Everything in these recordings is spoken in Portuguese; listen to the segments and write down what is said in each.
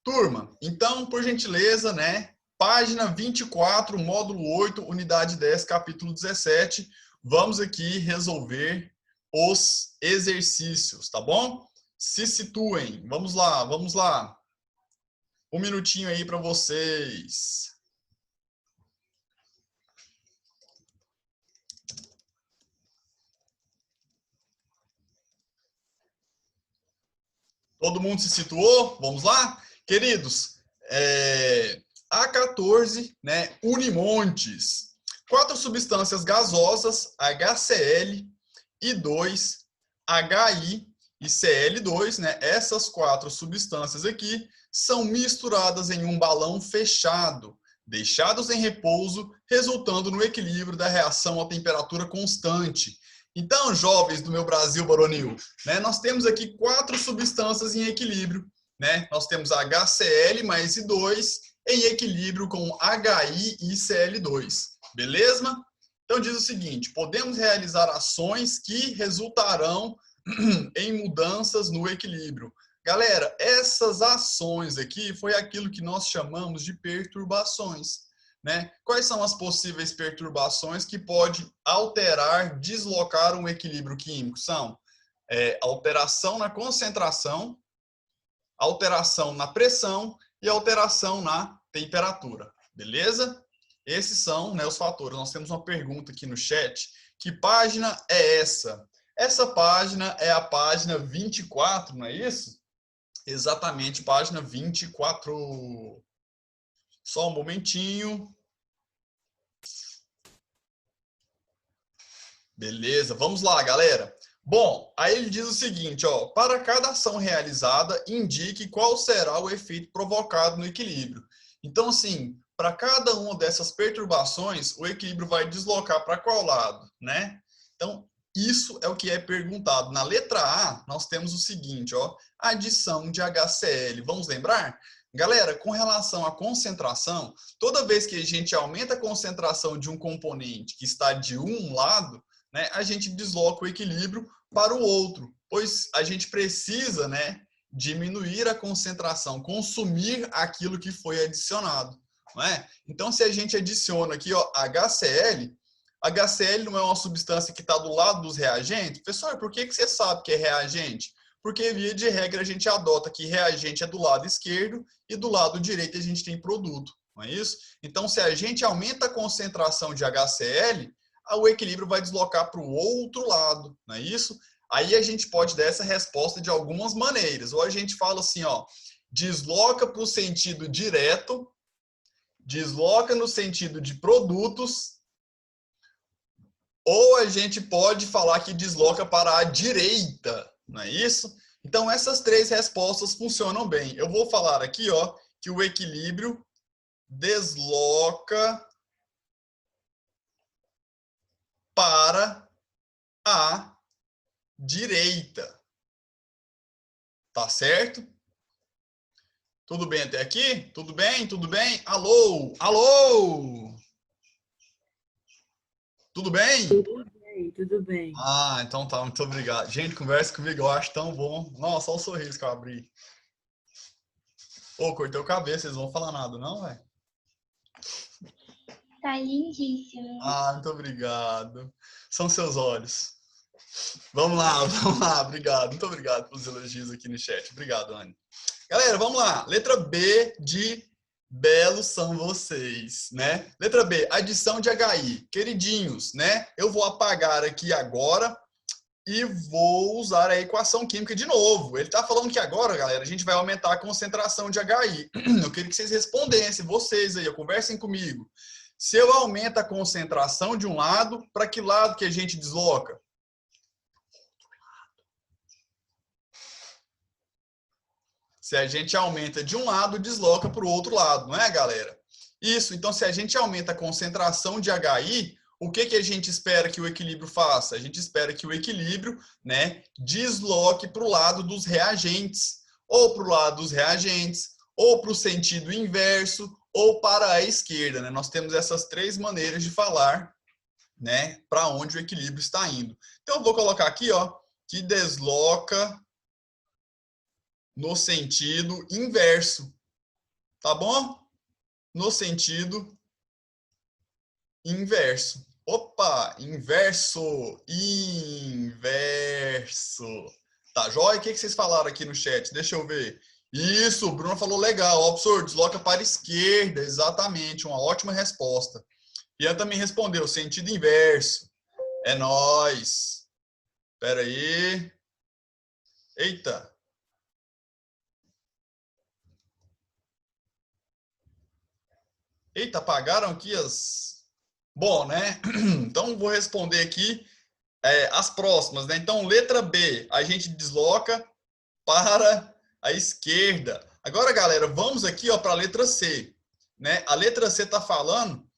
Turma, então, por gentileza, né? Página 24, módulo 8, unidade 10, capítulo 17. Vamos aqui resolver os exercícios, tá bom? Se situem. Vamos lá, vamos lá. Um minutinho aí para vocês. Todo mundo se situou? Vamos lá? Queridos, A14, né, Unimontes. 4 substâncias gasosas, HCl, I2, HI e Cl2, né? Essas 4 substâncias aqui são misturadas em um balão fechado, deixados em repouso, resultando no equilíbrio da reação a temperatura constante. Então, jovens do meu Brasil baronil, né, nós temos aqui 4 substâncias em equilíbrio, né? Nós temos HCl mais I2 em equilíbrio com HI e Cl2, beleza? Então diz o seguinte, podemos realizar ações que resultarão em mudanças no equilíbrio. Galera, essas ações aqui foi aquilo que nós chamamos de perturbações, né? Quais são as possíveis perturbações que pode alterar, deslocar um equilíbrio químico? São alteração na concentração, alteração na pressão e alteração na temperatura, beleza? Esses são, né, os fatores. Nós temos uma pergunta aqui no chat. Que página é essa? Essa página é a página 24, não é isso? Exatamente, página 24. Só um momentinho. Beleza, vamos lá, galera. Bom, aí ele diz o seguinte, ó, para cada ação realizada, indique qual será o efeito provocado no equilíbrio. Então, assim, para cada uma dessas perturbações, o equilíbrio vai deslocar para qual lado, né? Então, isso é o que é perguntado. Na letra A, nós temos o seguinte, ó, adição de HCl. Vamos lembrar? Galera, com relação à concentração, toda vez que a gente aumenta a concentração de um componente que está de um lado, né, a gente desloca o equilíbrio para o outro, pois a gente precisa, né, diminuir a concentração, consumir aquilo que foi adicionado, não é? Então, se a gente adiciona aqui, ó, HCl, HCl não é uma substância que está do lado dos reagentes? Professor, por que você sabe que é reagente? Porque, via de regra, a gente adota que reagente é do lado esquerdo e do lado direito a gente tem produto, não é isso? Então, se a gente aumenta a concentração de HCl, o equilíbrio vai deslocar para o outro lado, não é isso? Aí a gente pode dar essa resposta de algumas maneiras. Ou a gente fala assim, ó, desloca para o sentido direto, desloca no sentido de produtos, ou a gente pode falar que desloca para a direita, não é isso? Então essas 3 respostas funcionam bem. Eu vou falar aqui, ó, que o equilíbrio desloca para a direita. Tá certo? Tudo bem até aqui? Tudo bem? Tudo bem? Alô? Alô? Tudo bem? Tudo bem, tudo bem. Ah, então tá, muito obrigado. Gente, conversa comigo, eu acho tão bom. Nossa, olha o sorriso que eu abri. Ô, cortei o cabelo, vocês não vão falar nada, não, velho? Tá lindíssimo. Ah, muito obrigado. São seus olhos. Vamos lá, obrigado. Muito obrigado pelos elogios aqui no chat. Obrigado, Anne. Galera, vamos lá. Letra B de belos são vocês, né? Letra B, adição de HI. Queridinhos, né? Eu vou apagar aqui agora e vou usar a equação química de novo. Ele está falando que agora, galera, a gente vai aumentar a concentração de HI. Eu queria que vocês respondessem, vocês aí, conversem comigo. Se eu aumento a concentração de um lado, para que lado que a gente desloca? Se a gente aumenta de um lado, desloca para o outro lado, não é, galera? Isso, então se a gente aumenta a concentração de HI, o que a gente espera que o equilíbrio faça? A gente espera que o equilíbrio, né, desloque para o lado dos reagentes, ou para o lado dos reagentes, ou para o sentido inverso, ou para a esquerda, né? Nós temos essas 3 maneiras de falar, né, para onde o equilíbrio está indo. Então eu vou colocar aqui, ó, que desloca no sentido inverso, Tá bom? No sentido inverso. Opa, inverso, inverso. Tá, joia? O que vocês falaram aqui no chat? Deixa eu ver. Isso, o Bruno falou legal. Ó, professor, desloca para a esquerda. Exatamente, uma ótima resposta. Ian também respondeu, sentido inverso. É nóis. Espera aí. Eita. Eita, apagaram aqui as... Bom, né? Então, vou responder aqui as próximas, né? Então, letra B, a gente desloca para a esquerda. Agora, galera, vamos aqui para a letra C. Né? A letra C está falando,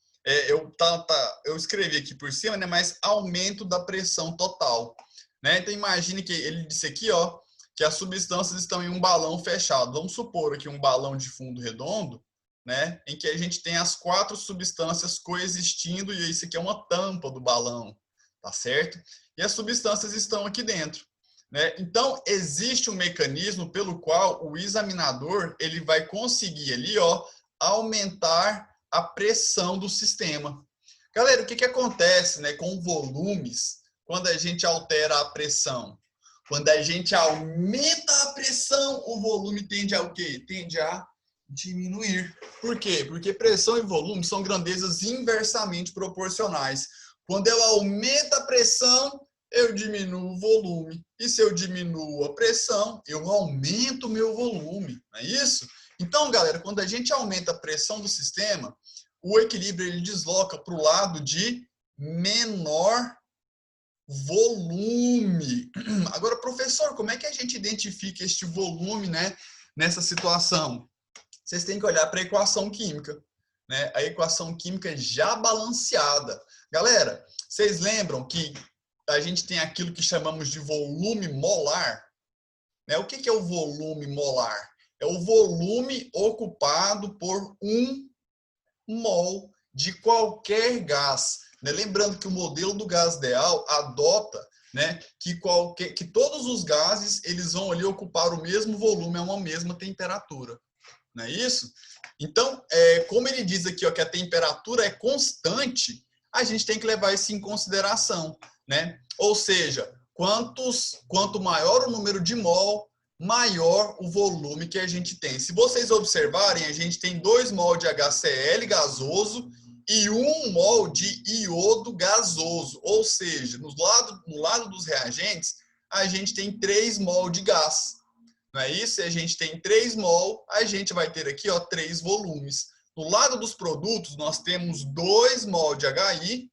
eu escrevi aqui por cima, né? Mas aumento da pressão total. Né? Então, imagine que ele disse aqui, ó, que as substâncias estão em um balão fechado. Vamos supor aqui um balão de fundo redondo, né? Em que a gente tem as 4 substâncias coexistindo e isso aqui é uma tampa do balão, tá certo? E as substâncias estão aqui dentro. Né? Então, existe um mecanismo pelo qual o examinador ele vai conseguir ali, ó, aumentar a pressão do sistema. Galera, o que acontece, né, com volumes quando a gente altera a pressão? Quando a gente aumenta a pressão, o volume tende a o quê? Tende a diminuir. Por quê? Porque pressão e volume são grandezas inversamente proporcionais. Quando eu aumento a pressão, eu diminuo o volume. E se eu diminuo a pressão, eu aumento o meu volume. Não é isso? Então, galera, quando a gente aumenta a pressão do sistema, o equilíbrio ele desloca para o lado de menor volume. Agora, professor, como é que a gente identifica este volume, né, nessa situação? Vocês têm que olhar para a equação química, né? A equação química já balanceada. Galera, vocês lembram que a gente tem aquilo que chamamos de volume molar? Né? O que é o volume molar? É o volume ocupado por 1 mol de qualquer gás. Né? Lembrando que o modelo do gás ideal adota, né, que todos os gases eles vão ali ocupar o mesmo volume a uma mesma temperatura. Não é isso? Então, como ele diz aqui, ó, que a temperatura é constante, a gente tem que levar isso em consideração, né? Ou seja, quanto maior o número de mol, maior o volume que a gente tem. Se vocês observarem, a gente tem 2 mol de HCl gasoso e 1 mol de iodo gasoso. Ou seja, no lado dos reagentes, a gente tem 3 mol de gás. Não é isso? Se a gente tem 3 mol, a gente vai ter aqui, ó, 3 volumes. No lado dos produtos, nós temos 2 mol de HI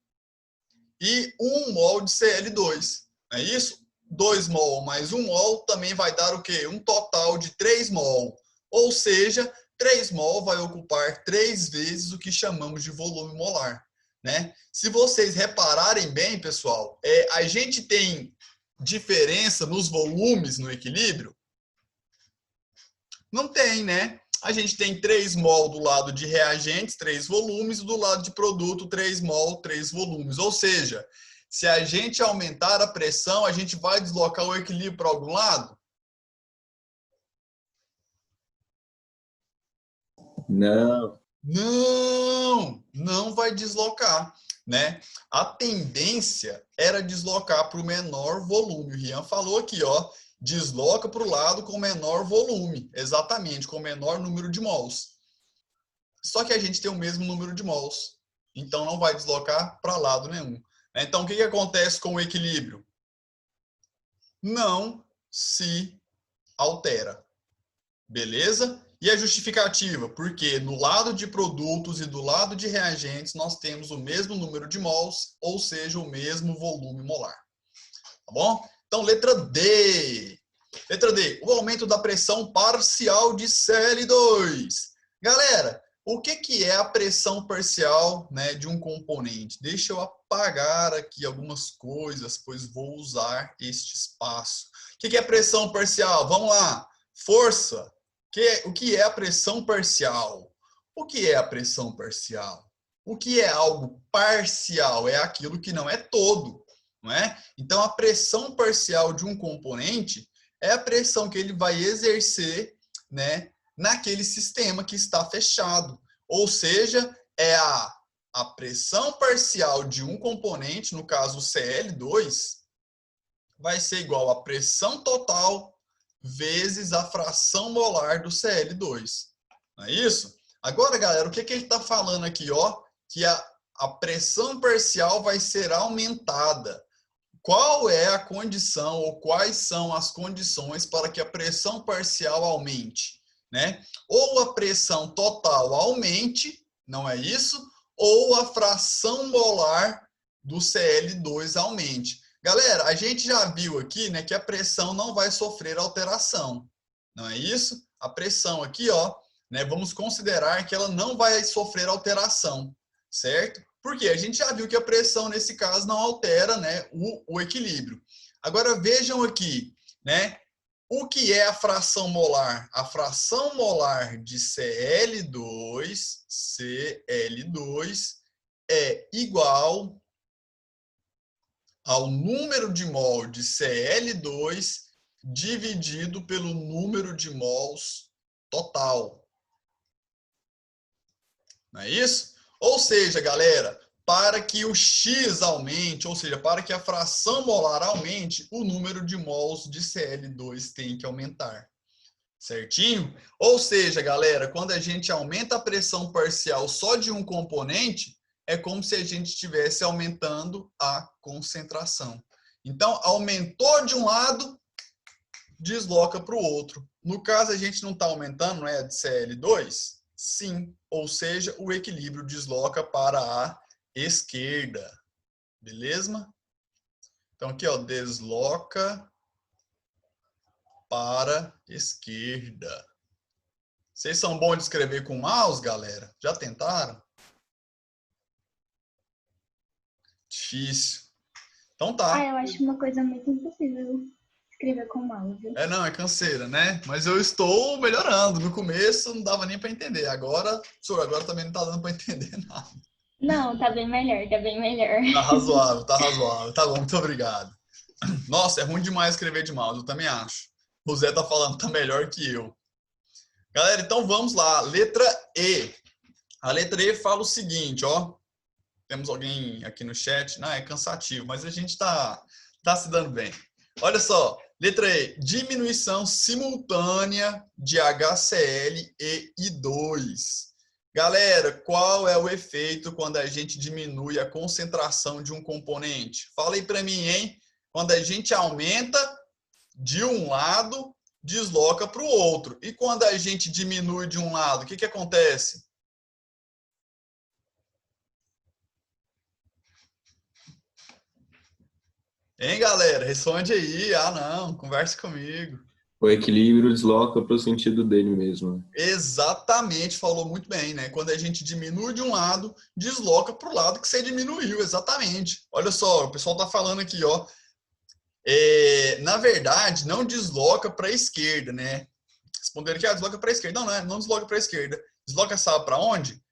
e 1 mol de Cl2. Não é isso? 2 mol mais 1 mol também vai dar o quê? Um total de 3 mol. Ou seja, 3 mol vai ocupar 3 vezes o que chamamos de volume molar. Né? Se vocês repararem bem, pessoal, a gente tem diferença nos volumes no equilíbrio? Não tem, né? A gente tem 3 mol do lado de reagentes, 3 volumes, e do lado de produto, 3 mol, 3 volumes. Ou seja, se a gente aumentar a pressão, a gente vai deslocar o equilíbrio para algum lado? Não. Não vai deslocar, né? A tendência era deslocar para o menor volume. O Rian falou aqui, ó, desloca para o lado com menor volume, exatamente, com menor número de mols. Só que a gente tem o mesmo número de mols, então não vai deslocar para lado nenhum. Então, o que acontece com o equilíbrio? Não se altera. Beleza? E a justificativa? Porque no lado de produtos e do lado de reagentes, nós temos o mesmo número de mols, ou seja, o mesmo volume molar. Tá bom? Então, letra D. Letra D, o aumento da pressão parcial de Cl2. Galera, o que é a pressão parcial, né, de um componente? Deixa eu apagar aqui algumas coisas, pois vou usar este espaço. O que é pressão parcial? Vamos lá. Força. O que é a pressão parcial? O que é a pressão parcial? O que é algo parcial? É aquilo que não é todo, não é? Então, a pressão parcial de um componente é a pressão que ele vai exercer, né, naquele sistema que está fechado. Ou seja, é a pressão parcial de um componente, no caso o Cl2, vai ser igual à pressão total vezes a fração molar do Cl2. Não é isso? Agora, galera, o que ele está falando aqui? Ó, que a pressão parcial vai ser aumentada. Qual é a condição ou quais são as condições para que a pressão parcial aumente, né? Ou a pressão total aumente, não é isso? Ou a fração molar do Cl2 aumente. Galera, a gente já viu aqui, né, que a pressão não vai sofrer alteração, não é isso? A pressão aqui, ó, né, vamos considerar que ela não vai sofrer alteração, certo? Porque a gente já viu que a pressão, nesse caso, não altera, né, o equilíbrio. Agora, vejam aqui, né, o que é a fração molar? A fração molar de Cl2 é igual ao número de mol de Cl2 dividido pelo número de mols total. Não é isso? Ou seja, galera, para que o X aumente, ou seja, para que a fração molar aumente, o número de mols de Cl2 tem que aumentar. Certinho? Ou seja, galera, quando a gente aumenta a pressão parcial só de um componente, é como se a gente estivesse aumentando a concentração. Então, aumentou de um lado, desloca para o outro. No caso, a gente não está aumentando, não é, de Cl2? Sim, ou seja, o equilíbrio desloca para a esquerda. Beleza? Então aqui, ó, desloca para esquerda. Vocês são bons de escrever com mouse, galera? Já tentaram? Difícil. Então tá. Eu acho uma coisa muito impossível escrever com mouse. Não, é canseira, né? Mas eu estou melhorando. No começo não dava nem para entender. Agora, agora também não tá dando para entender nada. Não, tá bem melhor, tá bem melhor. Tá razoável, tá razoável. Tá bom, muito obrigado. Nossa, é ruim demais escrever de mouse, eu também acho. O Zé tá falando que tá melhor que eu. Galera, então vamos lá. Letra E. A letra E fala o seguinte, ó. Temos alguém aqui no chat. Não, é cansativo, mas a gente tá se dando bem. Olha só. Letra E. Diminuição simultânea de HCl e I2. Galera, qual é o efeito quando a gente diminui a concentração de um componente? Fala aí para mim, hein? Quando a gente aumenta de um lado, desloca para o outro. E quando a gente diminui de um lado, o que acontece? Hein, galera? Responde aí. Ah, não. Converse comigo. O equilíbrio desloca para o sentido dele mesmo. Exatamente, falou muito bem, né? Quando a gente diminui de um lado, desloca para o lado que você diminuiu, exatamente. Olha só, o pessoal tá falando aqui, ó. Na verdade, não desloca para a esquerda, né? Responderam que desloca para a esquerda. Não, não desloca para a esquerda. Desloca, sabe para onde?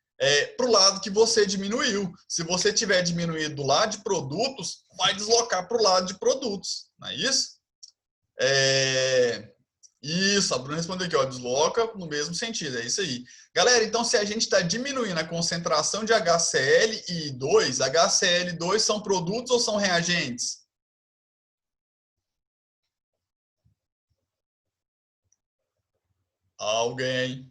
Para o lado que você diminuiu. Se você tiver diminuído do lado de produtos, vai deslocar para o lado de produtos, não é isso? Isso, a Bruna respondeu aqui, ó, desloca no mesmo sentido, é isso aí. Galera, então se a gente está diminuindo a concentração de HCl e I2, HCl e I2 são produtos ou são reagentes? Alguém?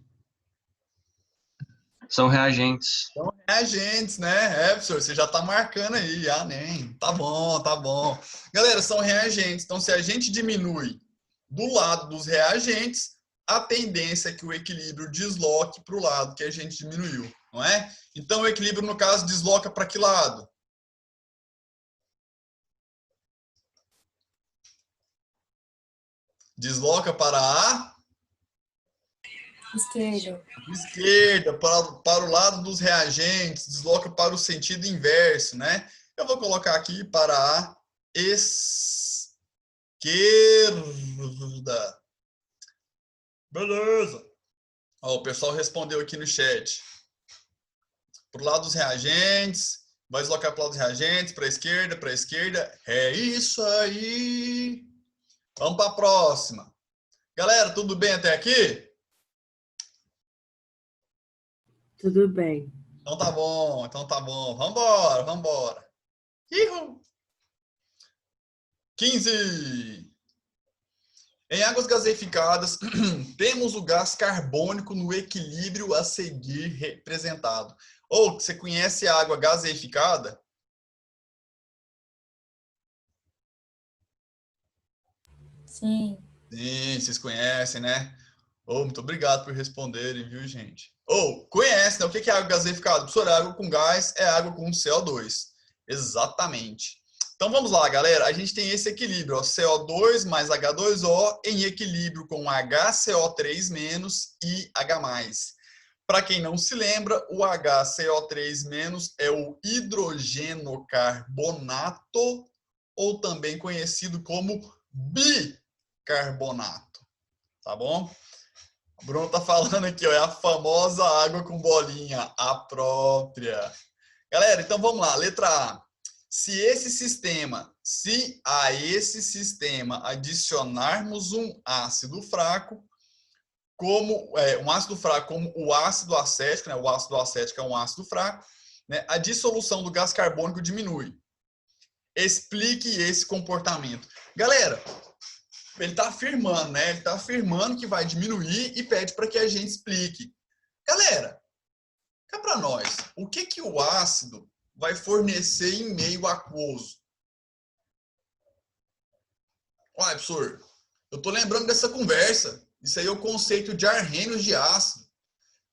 São reagentes. São reagentes, né? Professor, você já está marcando aí, nem. Tá bom, tá bom. Galera, são reagentes, então se a gente diminui do lado dos reagentes, a tendência é que o equilíbrio desloque para o lado que a gente diminuiu, não é? Então, o equilíbrio, no caso, desloca para que lado? Desloca para a Esquerda. esquerda, para o lado dos reagentes, desloca para o sentido inverso, né? Eu vou colocar aqui para a esquerda. Beleza. Ó, o pessoal respondeu aqui no chat. Para o lado dos reagentes, vai deslocar para o lado dos reagentes, para a esquerda, para a esquerda. É isso aí. Vamos para a próxima. Galera, tudo bem até aqui? Tudo bem. Então tá bom, então tá bom. Vambora, vambora. Ihu! 15. Em águas gaseificadas, temos o gás carbônico no equilíbrio a seguir representado. Ou, você conhece a água gaseificada? Sim. Sim, vocês conhecem, né? Oh, muito obrigado por responderem, viu, gente? Ou, conhece, né? O que é água gaseificada? Professor, água com gás é água com CO2. Exatamente. Então vamos lá, galera. A gente tem esse equilíbrio, ó, CO2 mais H2O em equilíbrio com HCO3- e H+. Para quem não se lembra, o HCO3- é o hidrogenocarbonato, ou também conhecido como bicarbonato. Tá bom? O Bruno tá falando aqui, ó, é a famosa água com bolinha, a própria. Galera, então vamos lá, letra A. Se a esse sistema adicionarmos um ácido fraco, como o ácido acético, né? O ácido acético é um ácido fraco, né? A dissolução do gás carbônico diminui. Explique esse comportamento. Galera, ele está afirmando, né? Ele está afirmando que vai diminuir e pede para que a gente explique. Galera, cá para nós, o que o ácido vai fornecer em meio aquoso? Olha, professor, eu estou lembrando dessa conversa. Isso aí é o conceito de Arrhenius de ácido.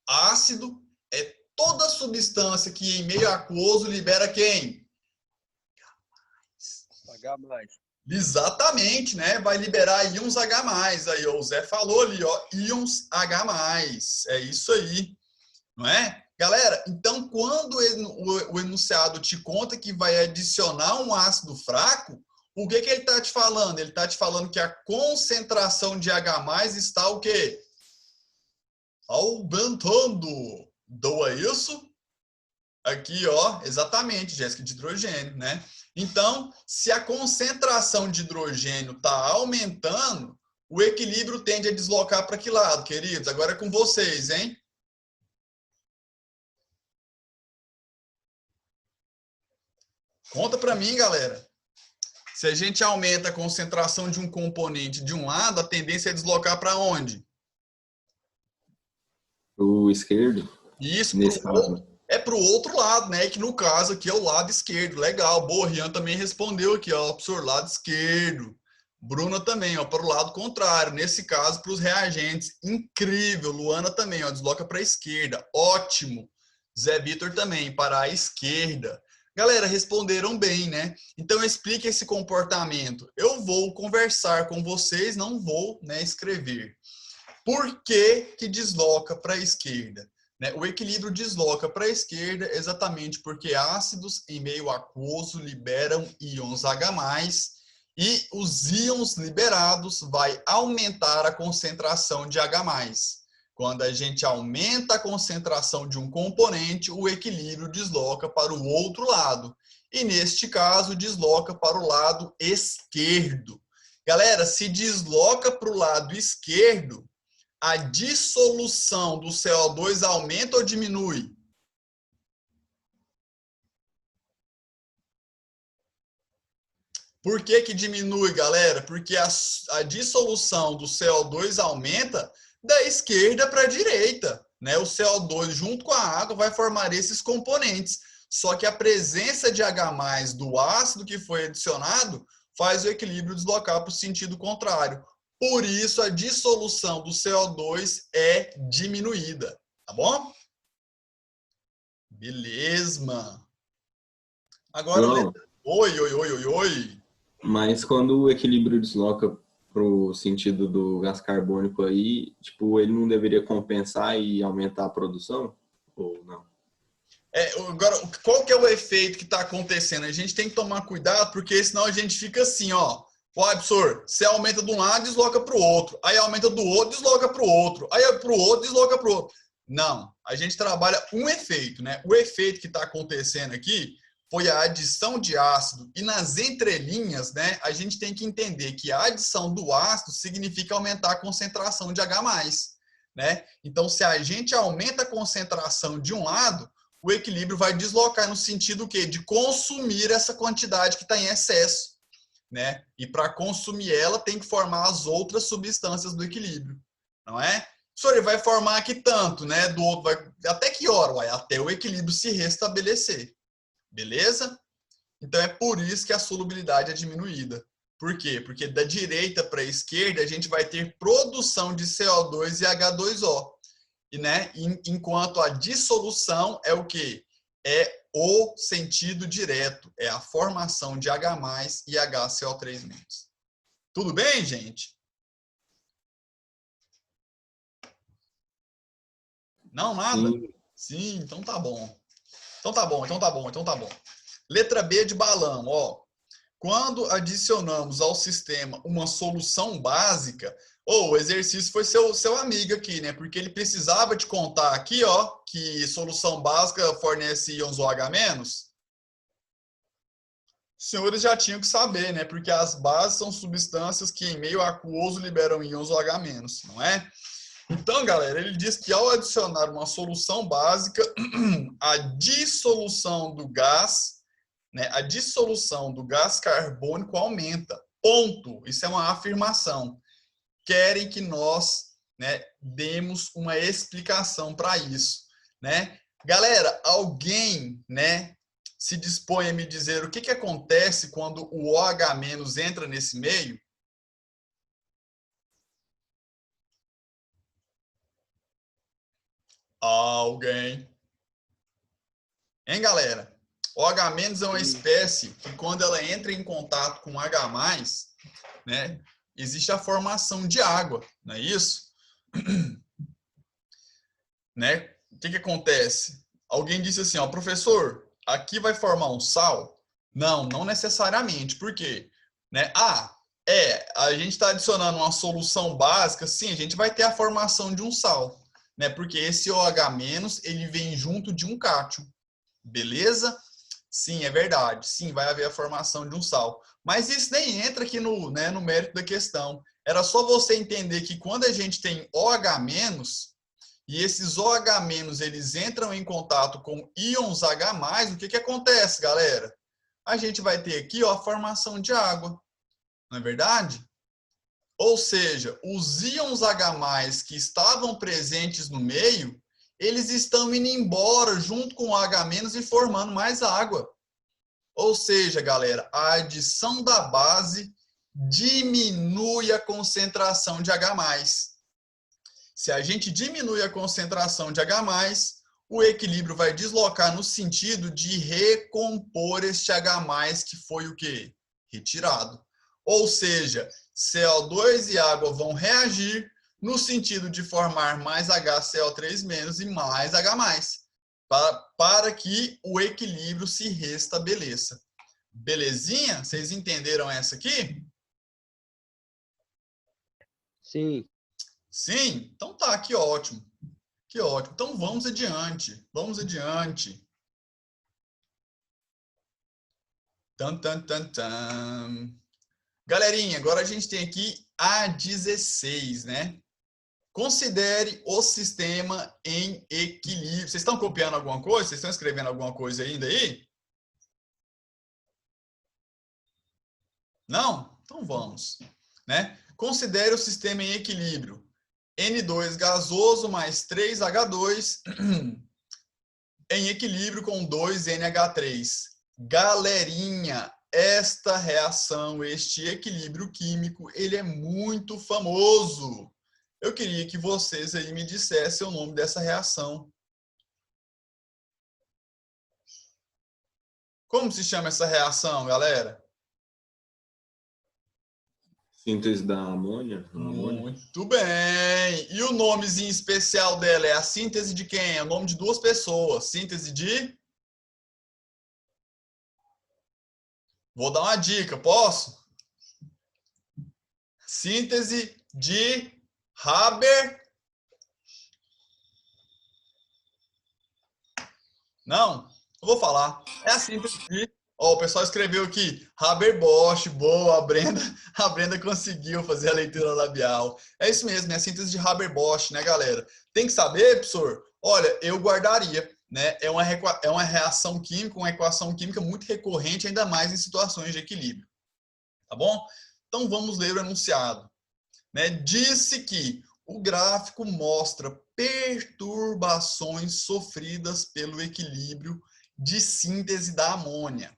Ácido é toda substância que em meio aquoso libera quem? H+. Exatamente, né? Vai liberar íons H+. Aí o Zé falou ali, ó, íons H+. É isso aí, não é? Galera, então quando o enunciado te conta que vai adicionar um ácido fraco, o que ele está te falando? Ele está te falando que a concentração de H+ está o quê? Aumentando. Então é isso? Aqui, ó, exatamente, Jéssica, de hidrogênio, né? Então, se a concentração de hidrogênio está aumentando, o equilíbrio tende a deslocar para que lado, queridos? Agora é com vocês, hein? Conta para mim, galera. Se a gente aumenta a concentração de um componente de um lado, a tendência é deslocar para onde? O esquerdo, Isso, nesse caso. é para o outro lado, né? Que no caso aqui é o lado esquerdo. Legal, boa, Rian também respondeu aqui, ó, professor, lado esquerdo. Bruna também, ó, para o lado contrário. Nesse caso, para os reagentes. Incrível. Luana também, ó, desloca para a esquerda. Ótimo. Zé Vitor também, para a esquerda. Galera, responderam bem, né? Então, explique esse comportamento. Eu vou conversar com vocês, não vou, né, escrever. Por que que desloca para a esquerda? Né? O equilíbrio desloca para a esquerda exatamente porque ácidos em meio aquoso liberam íons H+, e os íons liberados vai aumentar a concentração de H+. Quando a gente aumenta a concentração de um componente, o equilíbrio desloca para o outro lado. E neste caso, desloca para o lado esquerdo. Galera, se desloca para o lado esquerdo, a dissolução do CO2 aumenta ou diminui? Por que que diminui, galera? Porque a dissolução do CO2 aumenta da esquerda para a direita, né? O CO2 junto com a água vai formar esses componentes. Só que a presença de H+ do ácido que foi adicionado faz o equilíbrio deslocar para o sentido contrário. Por isso, a dissolução do CO2 é diminuída, tá bom? Beleza. Agora, Não, oi. mas quando o equilíbrio desloca pro sentido do gás carbônico aí, tipo, ele não deveria compensar e aumentar a produção? Ou não? Agora, qual que é o efeito que está acontecendo? A gente tem que tomar cuidado, porque senão a gente fica assim, ó. Ó, professor, você aumenta de um lado, desloca para o outro. Aí aumenta do outro, desloca para o outro. Aí para o outro, desloca para o outro. Não, a gente trabalha um efeito, né? O efeito que está acontecendo aqui foi a adição de ácido. E nas entrelinhas, né, a gente tem que entender que a adição do ácido significa aumentar a concentração de H+. né? Então, se a gente aumenta a concentração de um lado, o equilíbrio vai deslocar no sentido o quê? De consumir essa quantidade que está em excesso, né? E para consumir ela, tem que formar as outras substâncias do equilíbrio, não é? Senhor, ele vai formar aqui tanto, né? Do outro, até que hora? Uai, até o equilíbrio se restabelecer, beleza? Então, é por isso que a solubilidade é diminuída. Por quê? Porque da direita para a esquerda, a gente vai ter produção de CO2 e H2O. E, né, enquanto a dissolução é o quê? É o sentido direto. É a formação de H+, e HCO3-. Tudo bem, gente? Não, nada? Sim. Sim, então tá bom. Então tá bom, então tá bom, então tá bom. Letra B de balão, ó. Quando adicionamos ao sistema uma solução básica, o exercício foi seu amigo aqui, né? Porque ele precisava te contar aqui, ó, que solução básica fornece íons OH-. Os senhores já tinham que saber, né? Porque as bases são substâncias que em meio aquoso liberam íons OH-, não é? Então, galera, ele diz que ao adicionar uma solução básica, a dissolução do gás, né, a dissolução do gás carbônico aumenta. Ponto. Isso é uma afirmação. Querem que nós, né, demos uma explicação para isso, né? Galera, alguém, né, se dispõe a me dizer o que acontece quando o OH- entra nesse meio? Alguém? Hein, galera? OH- é uma espécie que, quando ela entra em contato com H+, né, existe a formação de água, não é isso? Né? O que acontece? Alguém disse assim, ó, professor, aqui vai formar um sal? Não, não necessariamente. Por quê? Né? A gente está adicionando uma solução básica, sim, a gente vai ter a formação de um sal, né? Porque esse OH- ele vem junto de um cátion. Beleza? Sim, é verdade. Sim, vai haver a formação de um sal. Mas isso nem entra aqui no, né, no mérito da questão. Era só você entender que quando a gente tem OH-, e esses OH- eles entram em contato com íons H+, o que acontece, galera? A gente vai ter aqui, ó, a formação de água. Não é verdade? Ou seja, os íons H+, que estavam presentes no meio, eles estão indo embora junto com o H- e formando mais água. Ou seja, galera, a adição da base diminui a concentração de H+. Se a gente diminui a concentração de H+, o equilíbrio vai deslocar no sentido de recompor este H+, que foi o quê? Retirado. Ou seja, CO2 e água vão reagir no sentido de formar mais HCO3- e mais H+, para que o equilíbrio se restabeleça. Belezinha? Vocês entenderam essa aqui? Sim. Sim? Então tá, que ótimo. Que ótimo. Então vamos adiante. Vamos adiante. Tan, tan, tan, tan. Galerinha, agora a gente tem aqui a 16, né? Considere o sistema em equilíbrio. Vocês estão copiando alguma coisa? Vocês estão escrevendo alguma coisa ainda aí? Não? Então vamos. Né? Considere o sistema em equilíbrio. N2 gasoso mais 3H2 em equilíbrio com 2NH3. Galerinha, esta reação, este equilíbrio químico, ele é muito famoso. Eu queria que vocês aí me dissessem o nome dessa reação. Como se chama essa reação, galera? Síntese da amônia. Muito bem. E o nomezinho especial dela é a síntese de quem? É o nome de duas pessoas. Síntese de... Vou dar uma dica, posso? Síntese de Haber. Não, eu vou falar. É a síntese de Ó, o pessoal escreveu aqui, Haber-Bosch, boa, a Brenda conseguiu fazer a leitura labial. É isso mesmo, é a síntese de Haber-Bosch, né, galera? Tem que saber, professor? Olha, eu guardaria, né? É uma reação química, uma equação química muito recorrente, ainda mais em situações de equilíbrio. Tá bom? Então, vamos ler o enunciado. Né? Disse que o gráfico mostra perturbações sofridas pelo equilíbrio de síntese da amônia.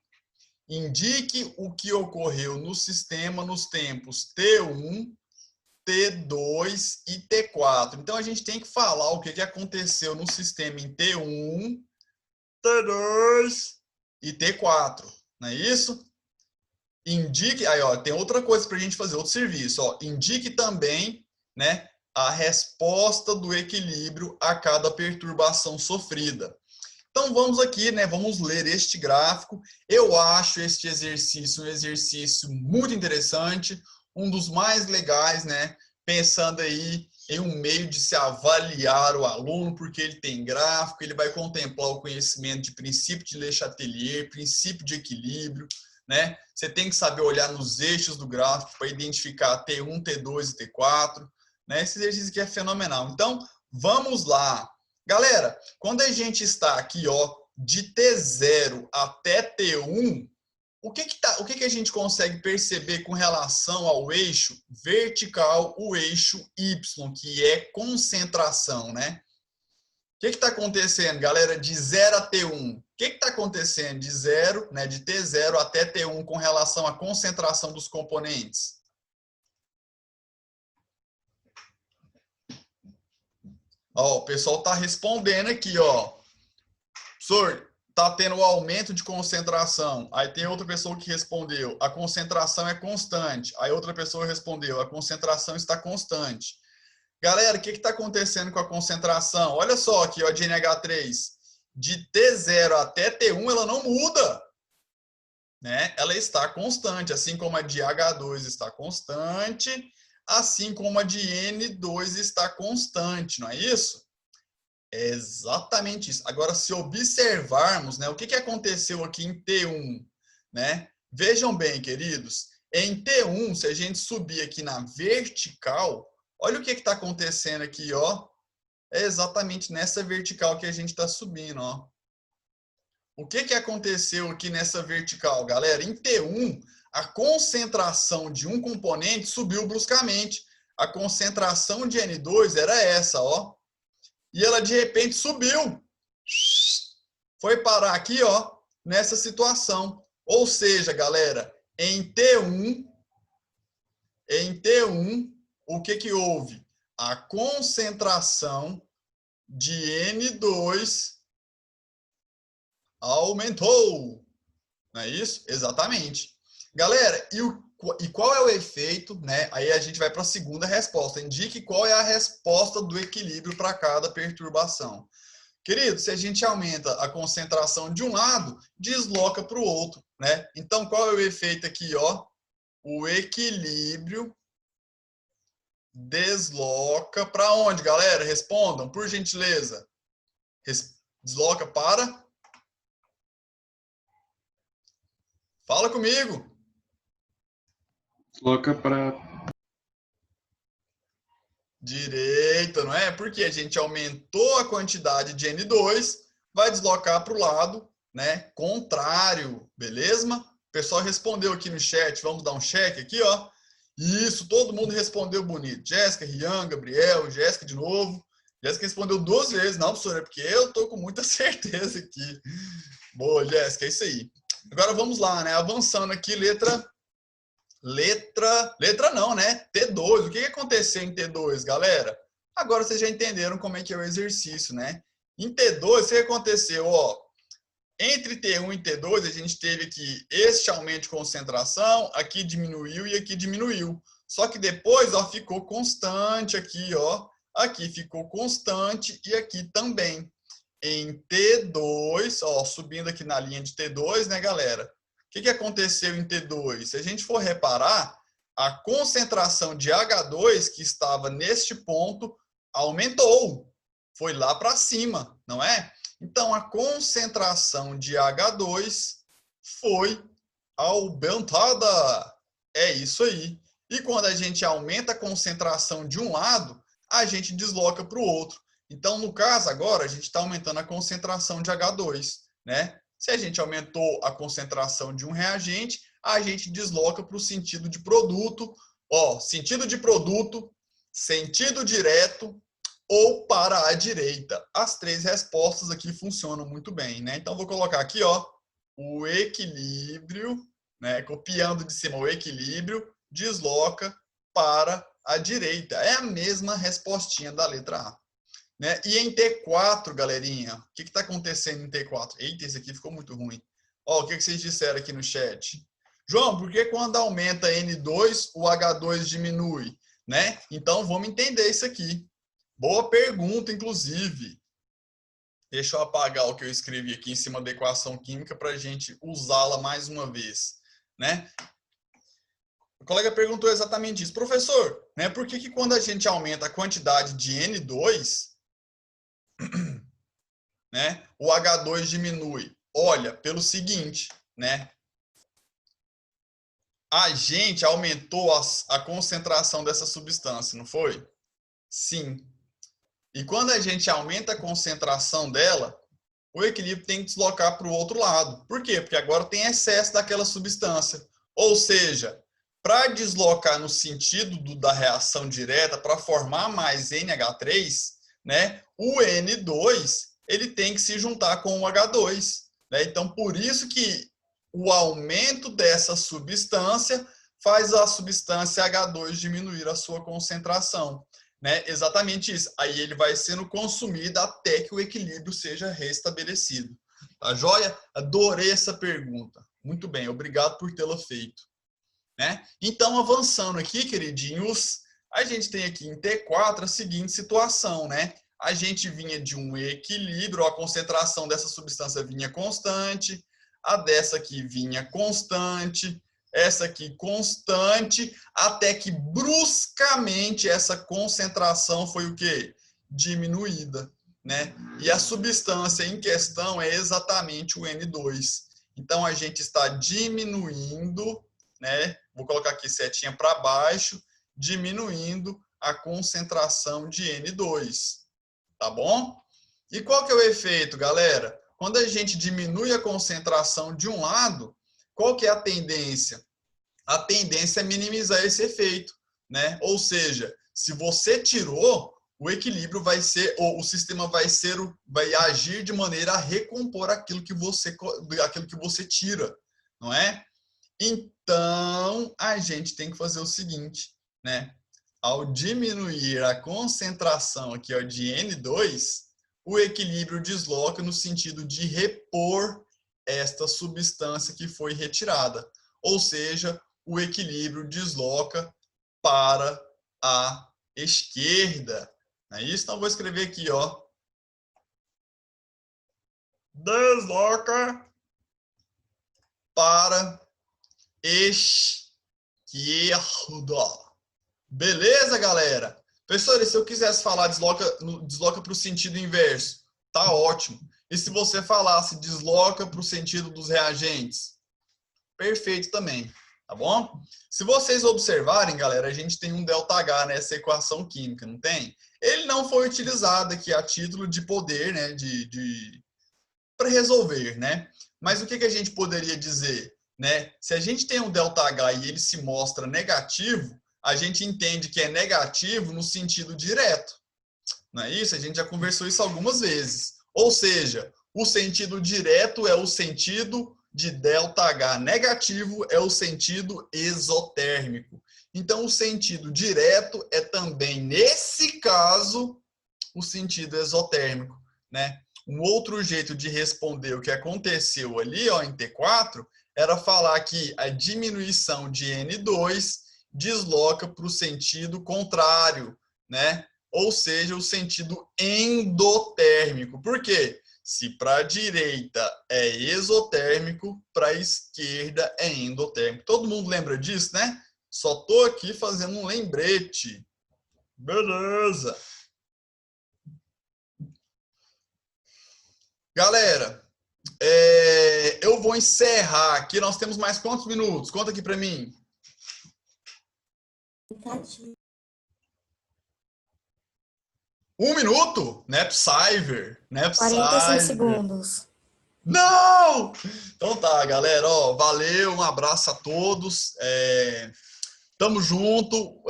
Indique o que ocorreu no sistema nos tempos T1, T2 e T4. Então, a gente tem que falar o que aconteceu no sistema em T1, T2 e T4. Não é isso? Indique, aí ó, tem outra coisa para a gente fazer, outro serviço. Ó, indique também, né, a resposta do equilíbrio a cada perturbação sofrida. Então, vamos aqui, né? Vamos ler este gráfico. Eu acho este exercício um exercício muito interessante, um dos mais legais, né? Pensando aí em um meio de se avaliar o aluno, porque ele tem gráfico, ele vai contemplar o conhecimento de princípio de Le Chatelier, princípio de equilíbrio, né? Você tem que saber olhar nos eixos do gráfico para identificar T1, T2 e T4, né? Esse exercício aqui é fenomenal. Então, vamos lá. Galera, quando a gente está aqui, ó, de T0 até T1, o que a gente consegue perceber com relação ao eixo vertical, o eixo Y, que é concentração, né? O que está acontecendo, galera, de 0 a T1? O que está acontecendo de 0, né, de T0 até T1 com relação à concentração dos componentes? Ó, o pessoal está respondendo aqui, ó. Professor, está tendo um aumento de concentração. Aí tem outra pessoa que respondeu, a concentração é constante. Aí outra pessoa respondeu, a concentração está constante. Galera, o que está acontecendo com a concentração? Olha só aqui, ó, de NH3. De T0 até T1, ela não muda. Né? Ela está constante, assim como a de H2 está constante, assim como a de N2 está constante, não é isso? É exatamente isso. Agora, se observarmos, né, o que aconteceu aqui em T1, né? Vejam bem, queridos, em T1, se a gente subir aqui na vertical, olha o que está acontecendo aqui, ó. É exatamente nessa vertical que a gente está subindo, ó. O que aconteceu aqui nessa vertical, galera? Em T1, a concentração de um componente subiu bruscamente. A concentração de N2 era essa, ó. E ela de repente subiu. Foi parar aqui, ó, nessa situação. Ou seja, galera, em T1, o que houve? A concentração de N2 aumentou. Não é isso? Exatamente. Galera, e qual é o efeito, né? Aí a gente vai para a segunda resposta. Indique qual é a resposta do equilíbrio para cada perturbação. Querido, se a gente aumenta a concentração de um lado, desloca para o outro, né? Então, qual é o efeito aqui, ó? O equilíbrio desloca para onde, galera? Respondam, por gentileza. Desloca para... Fala comigo. Desloca para Direita, não é? Porque a gente aumentou a quantidade de N2, vai deslocar para o lado, né, contrário, beleza? O pessoal respondeu aqui no chat, vamos dar um check aqui, ó. Isso, todo mundo respondeu bonito. Jéssica, Rian, Gabriel, Jéssica de novo. Jéssica respondeu 2 vezes, não, professora, é porque eu tô com muita certeza aqui. Boa, Jéssica, é isso aí. Agora vamos lá, né? Avançando aqui, letra não, né? T2. O que aconteceu em T2, galera? Agora vocês já entenderam como é que é o exercício, né? Em T2, o que aconteceu? Ó, entre T1 e T2, a gente teve aqui este aumento de concentração, aqui diminuiu e aqui diminuiu. Só que depois, ó, ficou constante aqui, ó. Aqui ficou constante e aqui também. Em T2, ó, subindo aqui na linha de T2, né, galera? O que aconteceu em T2? Se a gente for reparar, a concentração de H2, que estava neste ponto, aumentou. Foi lá para cima, não é? Então, a concentração de H2 foi aumentada. É isso aí. E quando a gente aumenta a concentração de um lado, a gente desloca para o outro. Então, no caso, agora, a gente está aumentando a concentração de H2, né? Se a gente aumentou a concentração de um reagente, a gente desloca para o sentido de produto. Ó, sentido de produto, sentido direto ou para a direita. As três respostas aqui funcionam muito bem, né? Então, vou colocar aqui, ó, o equilíbrio, né? Copiando de cima o equilíbrio, desloca para a direita. É a mesma respostinha da letra A. Né? E em T4, galerinha, o que está acontecendo em T4? Eita, esse aqui ficou muito ruim. Ó, o que vocês disseram aqui no chat? João, por que quando aumenta N2, o H2 diminui? Né? Então, vamos entender isso aqui. Boa pergunta, inclusive. Deixa eu apagar o que eu escrevi aqui em cima da equação química para a gente usá-la mais uma vez. Né? O colega perguntou exatamente isso. Professor, né, por que quando a gente aumenta a quantidade de N2, né, o H2 diminui? Olha, pelo seguinte, né? A gente aumentou a concentração dessa substância, não foi? Sim. E quando a gente aumenta a concentração dela, o equilíbrio tem que deslocar para o outro lado. Por quê? Porque agora tem excesso daquela substância. Ou seja, para deslocar no sentido da reação direta, para formar mais NH3, né, o N2 ele tem que se juntar com o H2. Né? Então, por isso que o aumento dessa substância faz a substância H2 diminuir a sua concentração. Né? Exatamente isso. Aí ele vai sendo consumido até que o equilíbrio seja restabelecido. Tá joia? Adorei essa pergunta. Muito bem, obrigado por tê-la feito. Né? Então, avançando aqui, queridinhos, a gente tem aqui em T4 a seguinte situação, né? A gente vinha de um equilíbrio, a concentração dessa substância vinha constante, a dessa aqui vinha constante, essa aqui constante, até que bruscamente essa concentração foi o quê? Diminuída, né? E a substância em questão é exatamente o N2. Então, a gente está diminuindo, né? Vou colocar aqui setinha para baixo, diminuindo a concentração de N2. Tá bom? E qual que é o efeito, galera? Quando a gente diminui a concentração de um lado, qual que é a tendência? A tendência é minimizar esse efeito, né? Ou seja, se você tirou, o equilíbrio vai ser, ou o sistema vai agir de maneira a recompor aquilo que você tira, não é? Então, a gente tem que fazer o seguinte, né? Ao diminuir a concentração aqui, ó, de N2, o equilíbrio desloca no sentido de repor esta substância que foi retirada. Ou seja, o equilíbrio desloca para a esquerda. Não é isso? Então, vou escrever aqui, ó. Desloca para esquerda. Beleza, galera? Professor, e se eu quisesse falar desloca para o sentido inverso? Tá ótimo. E se você falasse desloca para o sentido dos reagentes? Perfeito também, tá bom? Se vocês observarem, galera, a gente tem um ΔH nessa equação química, não tem? Ele não foi utilizado aqui a título de poder, né, para resolver, né? Mas o que a gente poderia dizer? Né? Se a gente tem um ΔH e ele se mostra negativo, a gente entende que é negativo no sentido direto. Não é isso? A gente já conversou isso algumas vezes. Ou seja, o sentido direto é o sentido de ΔH negativo, é o sentido exotérmico. Então, o sentido direto é também, nesse caso, o sentido exotérmico. Né? Um outro jeito de responder o que aconteceu ali, ó, em T4, era falar que a diminuição de N2 desloca para o sentido contrário, né? Ou seja, o sentido endotérmico. Por quê? Se para a direita é exotérmico, para a esquerda é endotérmico. Todo mundo lembra disso, né? Só estou aqui fazendo um lembrete. Beleza. Galera, Eu vou encerrar aqui. Nós temos mais quantos minutos? Conta aqui para mim. 1 minuto? Não é possível. Não é 45 possível. segundos. Não! Então tá, galera. Ó, valeu, um abraço a todos. Tamo junto.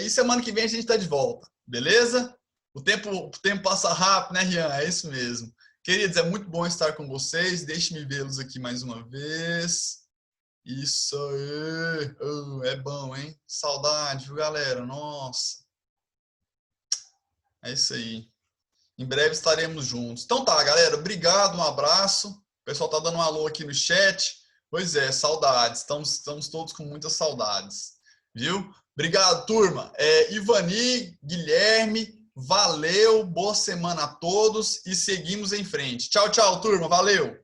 E semana que vem a gente tá de volta, beleza? O tempo passa rápido, né, Rian? É isso mesmo. Queridos, é muito bom estar com vocês. Deixe-me vê-los aqui mais uma vez. Isso aí. É bom, hein? Saudade, viu, galera? Nossa. É isso aí. Em breve estaremos juntos. Então tá, galera. Obrigado, um abraço. O pessoal tá dando um alô aqui no chat. Pois é, saudades. Estamos todos com muitas saudades. Viu? Obrigado, turma. Ivani, Guilherme, valeu. Boa semana a todos e seguimos em frente. Tchau, tchau, turma. Valeu.